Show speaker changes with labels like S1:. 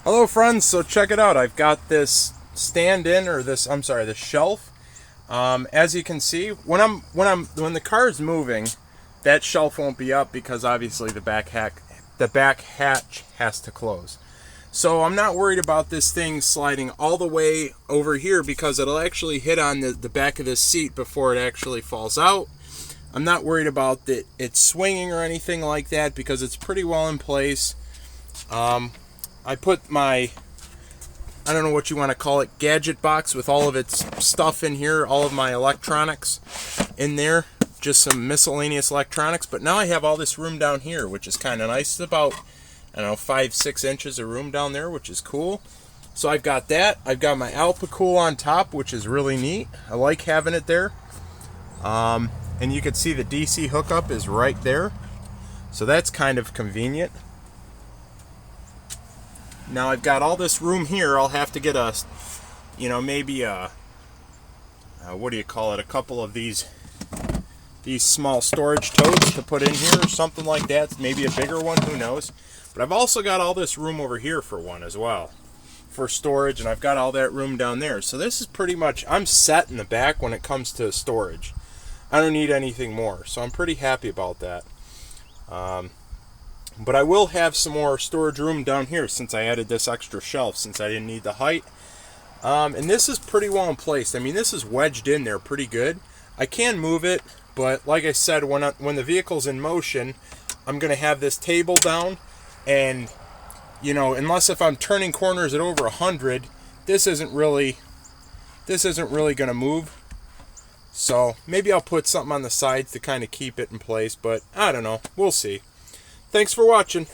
S1: Hello friends, so check it out. I've got this stand-in, or this shelf. As you can see, when the car is moving, that shelf won't be up because obviously the back hatch has to close. So I'm not worried about this thing sliding all the way over here because it'll actually hit on the back of this seat before it actually falls out. I'm not worried about it swinging or anything like that because it's pretty well in place. I put my, I don't know what you want to call it, gadget box with all of its stuff in here, all of my electronics in there, just some miscellaneous electronics. But now I have all this room down here, which is kind of nice. It's about, I don't know, 5-6 inches of room down there, which is cool. So I've got that. I've got my Alpacool on top, which is really neat. I like having it there. And you can see the DC hookup is right there. So that's kind of convenient. Now I've got all this room here. I'll have to get maybe a a couple of these small storage totes to put in here or something like that. Maybe a bigger one, who knows. But I've also got all this room over here for one as well, for storage, and I've got all that room down there. So this is pretty much, I'm set in the back when it comes to storage. I don't need anything more, so I'm pretty happy about that. But I will have some more storage room down here since I added this extra shelf, since I didn't need the height. And this is pretty well in place. I mean, this is wedged in there pretty good. I can move it, but like I said, when the vehicle's in motion, I'm going to have this table down, and unless if I'm turning corners at over 100, this isn't really going to move. So maybe I'll put something on the sides to kind of keep it in place, but I don't know. We'll see. Thanks for watching.